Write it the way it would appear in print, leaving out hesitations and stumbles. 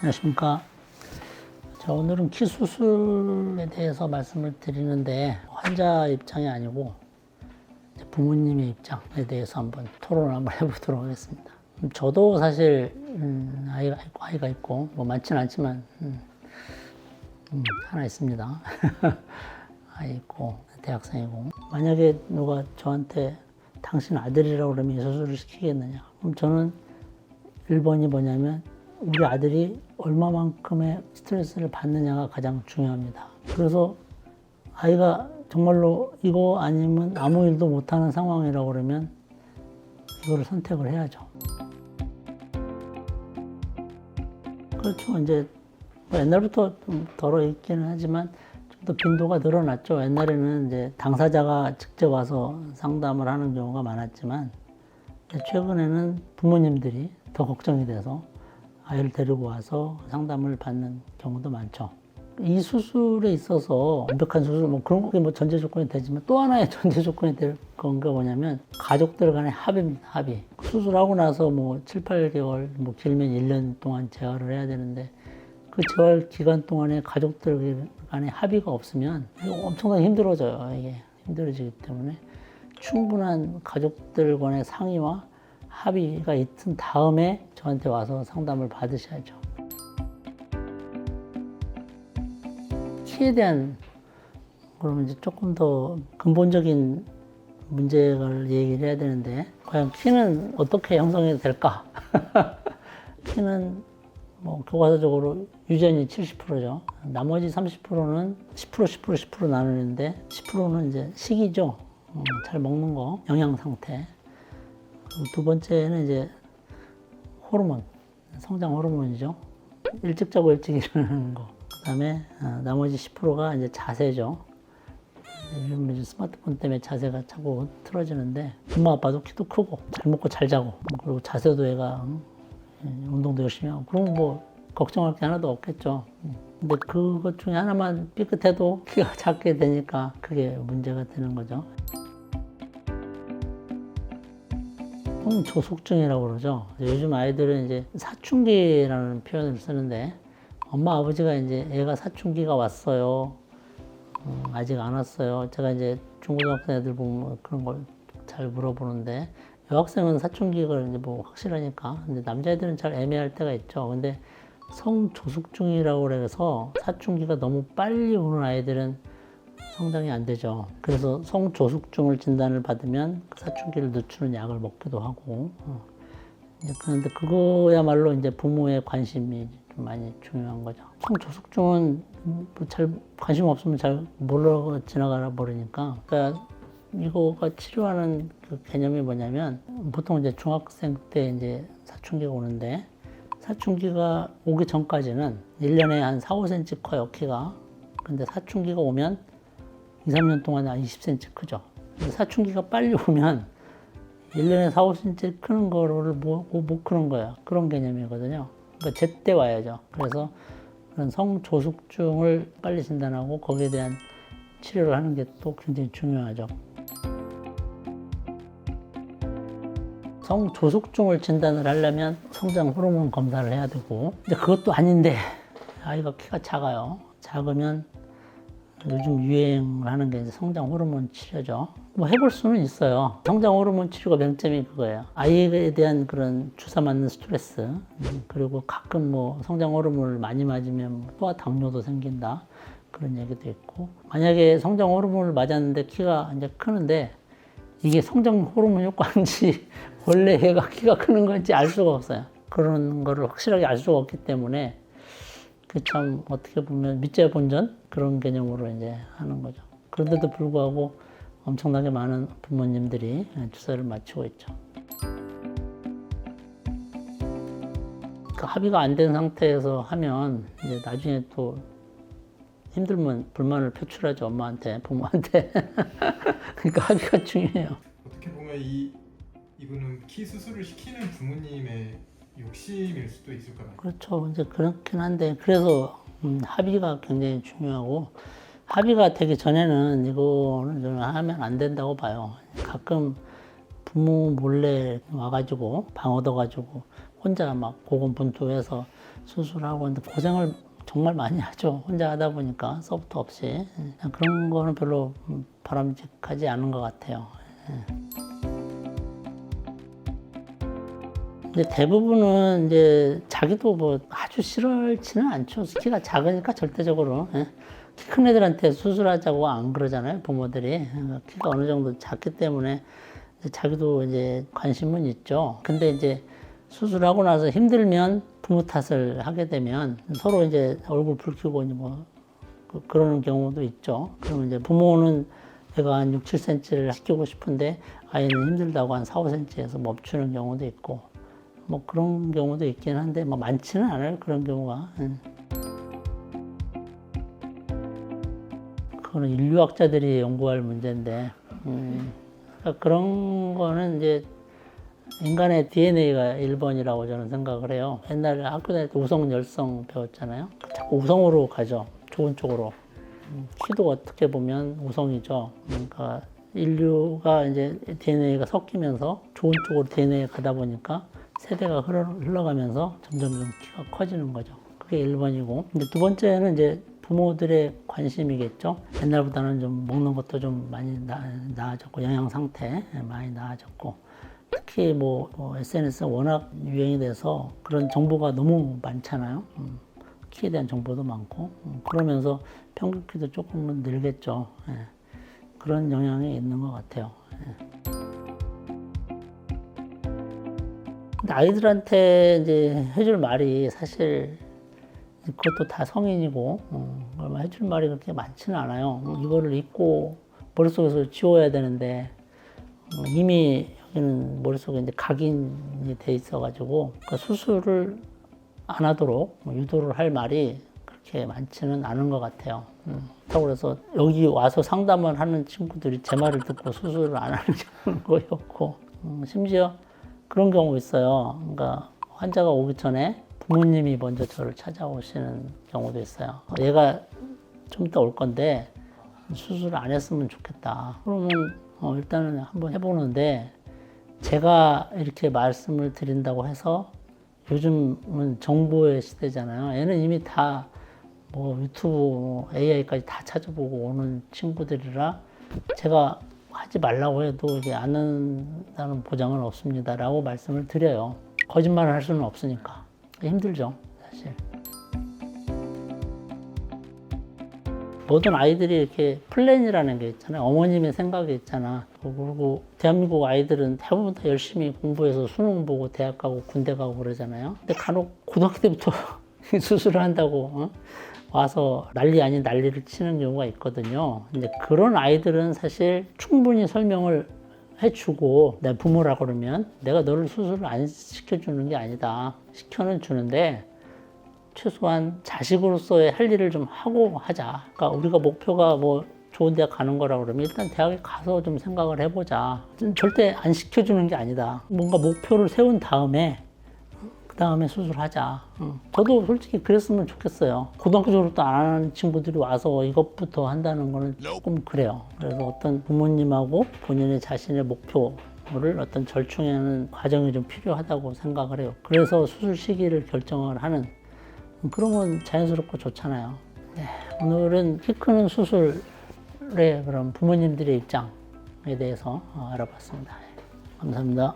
안녕하십니까. 자, 오늘은 키 수술에 대해서 말씀을 드리는데 환자 입장이 아니고 부모님의 입장에 대해서 한번 토론을 한번 해보도록 하겠습니다. 저도 사실 아이가 있고 뭐 많지는 않지만 하나 있습니다. 아이 있고 대학생이고, 만약에 누가 저한테 당신 아들이라고 그러면 이 수술을 시키겠느냐, 그럼 저는 1번이 뭐냐면 우리 아들이 얼마만큼의 스트레스를 받느냐가 가장 중요합니다. 그래서 아이가 정말로 이거 아니면 아무 일도 못하는 상황이라고 그러면 이거를 선택을 해야죠. 그렇죠. 이제 옛날부터 좀 덜어 있기는 하지만 좀 더 빈도가 늘어났죠. 옛날에는 이제 당사자가 직접 와서 상담을 하는 경우가 많았지만 최근에는 부모님들이 더 걱정이 돼서 아이를 데리고 와서 상담을 받는 경우도 많죠. 이 수술에 있어서 완벽한 수술, 뭐 그런 게 뭐 전제 조건이 되지만 또 하나의 전제 조건이 될 건가 뭐냐면 가족들 간의 합의입니다. 합의. 수술하고 나서 뭐 7, 8개월, 뭐 길면 1년 동안 재활을 해야 되는데 그 재활 기간 동안에 가족들 간의 합의가 없으면 엄청나게 힘들어져요. 이게 힘들어지기 때문에 충분한 가족들 간의 상의와 합의가 있은 다음에 저한테 와서 상담을 받으셔야죠. 키에 대한, 그러면 이제 조금 더 근본적인 문제를 얘기를 해야 되는데, 과연 키는 어떻게 형성이 될까? 키는 뭐 교과서적으로 유전이 70%죠. 나머지 30%는 10%, 10%, 10% 나누는데 10%는 이제 식이죠. 잘 먹는 거, 영양 상태. 두 번째는 이제 호르몬, 성장 호르몬이죠. 일찍 자고 일찍 일어나는 거. 그 다음에 나머지 10%가 이제 자세죠. 요즘 이제 스마트폰 때문에 자세가 자꾸 틀어지는데, 엄마 아빠도 키도 크고 잘 먹고 잘 자고, 그리고 자세도 애가 운동도 열심히 하고, 그럼 뭐 걱정할 게 하나도 없겠죠. 근데 그것 중에 하나만 삐끗해도 키가 작게 되니까 그게 문제가 되는 거죠. 성조숙증이라고 그러죠. 요즘 아이들은 이제 사춘기라는 표현을 쓰는데, 엄마 아버지가 이제 애가 사춘기가 왔어요, 아직 안 왔어요. 제가 이제 중고등학생 애들 보면 그런 걸 잘 물어보는데, 여학생은 사춘기가 이제 뭐 확실하니까. 근데 남자애들은 잘 애매할 때가 있죠. 근데 성조숙증이라고 그래서 사춘기가 너무 빨리 오는 아이들은 성장이 안 되죠. 그래서 성조숙증을 진단을 받으면 사춘기를 늦추는 약을 먹기도 하고. 그런데 그거야말로 이제 부모의 관심이 좀 많이 중요한 거죠. 성조숙증은 잘 관심 없으면 잘 모르고 지나가 버리니까. 그러니까 이거가 치료하는 그 개념이 뭐냐면, 보통 이제 중학생 때 이제 사춘기가 오는데, 사춘기가 오기 전까지는 1년에 한 4, 5cm 커요, 키가. 근데 사춘기가 오면 2, 3년 동안 한 20cm 크죠. 근데 사춘기가 빨리 오면 1년에 4, 5cm 크는 거를 못 크는 거예요. 그런 개념이거든요. 그러니까 제때 와야죠. 그래서 그런 성조숙증을 빨리 진단하고 거기에 대한 치료를 하는 게 또 굉장히 중요하죠. 성조숙증을 진단을 하려면 성장 호르몬 검사를 해야 되고, 근데 그것도 아닌데 아이가 키가 작아요. 작으면 요즘 유행을 하는 게 이제 성장 호르몬 치료죠. 뭐 해볼 수는 있어요. 성장 호르몬 치료가 명점이 그거예요. 아이에 대한 그런 주사 맞는 스트레스, 그리고 가끔 뭐 성장 호르몬을 많이 맞으면 소아 당뇨도 생긴다, 그런 얘기도 있고, 만약에 성장 호르몬을 맞았는데 키가 이제 크는데 이게 성장 호르몬 효과인지 원래 얘가 키가 크는 건지 알 수가 없어요. 그런 거를 확실하게 알 수가 없기 때문에 그 참 어떻게 보면 밑자 본전 그런 개념으로 이제 하는 거죠. 그런데도 불구하고 엄청나게 많은 부모님들이 주사를 맞추고 있죠. 그 합의가 안 된 상태에서 하면 이제 나중에 또 힘들면 불만을 표출하죠, 엄마한테, 부모한테. 그러니까 합의가 중요해요. 어떻게 보면 이분은 키 수술을 시키는 부모님의 욕심일 수도 있을 것 같아요. 그렇죠. 이제 그렇긴 한데, 그래서 합의가 굉장히 중요하고, 합의가 되기 전에는 이거는 저는 하면 안 된다고 봐요. 가끔 부모 몰래 와가지고 방 얻어가지고 혼자 막 고군분투해서 수술하고 근데 고생을 정말 많이 하죠. 혼자 하다 보니까 소프트 없이 그런 거는 별로 바람직하지 않은 것 같아요. 근데 대부분은 이제 자기도 뭐 아주 싫어지는 않죠. 키가 작으니까 절대적으로 키 큰 애들한테 수술하자고 안 그러잖아요. 부모들이 키가 어느 정도 작기 때문에 자기도 이제 관심은 있죠. 근데 이제 수술하고 나서 힘들면 부모 탓을 하게 되면 서로 이제 얼굴 붉히고 뭐 그러는 경우도 있죠. 그러면 이제 부모는 내가 한 6, 7cm를 시키고 싶은데 아이는 힘들다고 한 4, 5cm에서 멈추는 경우도 있고 뭐 그런 경우도 있긴 한데 뭐 많지는 않아요. 그런 경우가. 그거는 인류학자들이 연구할 문제인데 그러니까 그런 거는 이제 인간의 DNA가 1번이라고 저는 생각을 해요. 옛날에 학교 다닐 때 우성 열성 배웠잖아요. 자꾸 우성으로 가죠. 좋은 쪽으로. 키도 어떻게 보면 우성이죠. 그러니까 인류가 이제 DNA가 섞이면서 좋은 쪽으로 DNA가 가다 보니까 세대가 흘러가면서 점점 키가 커지는 거죠. 그게 1번이고. 근데 두 번째는 이제 부모들의 관심이겠죠. 옛날보다는 좀 먹는 것도 좀 많이 나아졌고, 영양 상태 많이 나아졌고, 특히 뭐 SNS가 워낙 유행이 돼서 그런 정보가 너무 많잖아요. 키에 대한 정보도 많고, 그러면서 평균 키도 조금은 늘겠죠. 그런 영향이 있는 것 같아요. 근데 아이들한테 이제 해줄 말이 사실 그것도 다 성인이고 얼마 해줄 말이 그렇게 많지는 않아요. 이거를 잊고 머릿속에서 지워야 되는데 이미 여기는 머릿속에 이제 각인이 돼 있어가지고 그 수술을 안 하도록 유도를 할 말이 그렇게 많지는 않은 것 같아요. 그렇다고 그래서 여기 와서 상담을 하는 친구들이 제 말을 듣고 수술을 안 하는 경우는 거의 없고 심지어 그런 경우 있어요. 그러니까 환자가 오기 전에 부모님이 먼저 저를 찾아오시는 경우도 있어요. 얘가 좀 이따 올 건데 수술을 안 했으면 좋겠다. 그러면 일단은 한번 해보는데 제가 이렇게 말씀을 드린다고 해서 요즘은 정보의 시대잖아요. 얘는 이미 다 뭐 유튜브, AI까지 다 찾아보고 오는 친구들이라 제가 하지 말라고 해도 이게 안 한다는 보장은 없습니다라고 말씀을 드려요. 거짓말을 할 수는 없으니까. 힘들죠, 사실. 모든 아이들이 이렇게 플랜이라는 게 있잖아요. 어머님의 생각이 있잖아. 그리고 대한민국 아이들은 대부분 다 열심히 공부해서 수능 보고 대학 가고 군대 가고 그러잖아요. 근데 간혹 고등학교 때부터 수술을 한다고 와서 난리 아닌 난리를 치는 경우가 있거든요. 근데 그런 아이들은 사실 충분히 설명을 해주고 내 부모라 그러면 내가 너를 수술을 안 시켜주는 게 아니다. 시켜는 주는데 최소한 자식으로서의 할 일을 좀 하고 하자. 그러니까 우리가 목표가 뭐 좋은 대학 가는 거라 그러면 일단 대학에 가서 좀 생각을 해보자. 절대 안 시켜주는 게 아니다. 뭔가 목표를 세운 다음에 그 다음에 수술하자. 저도 솔직히 그랬으면 좋겠어요. 고등학교 졸업도 안 하는 친구들이 와서 이것부터 한다는 거는 조금 그래요. 그래서 어떤 부모님하고 본인의 자신의 목표를 어떤 절충하는 과정이 좀 필요하다고 생각을 해요. 그래서 수술 시기를 결정을 하는 그러면 자연스럽고 좋잖아요. 네, 오늘은 키 크는 수술의 그런 부모님들의 입장에 대해서 알아봤습니다. 감사합니다.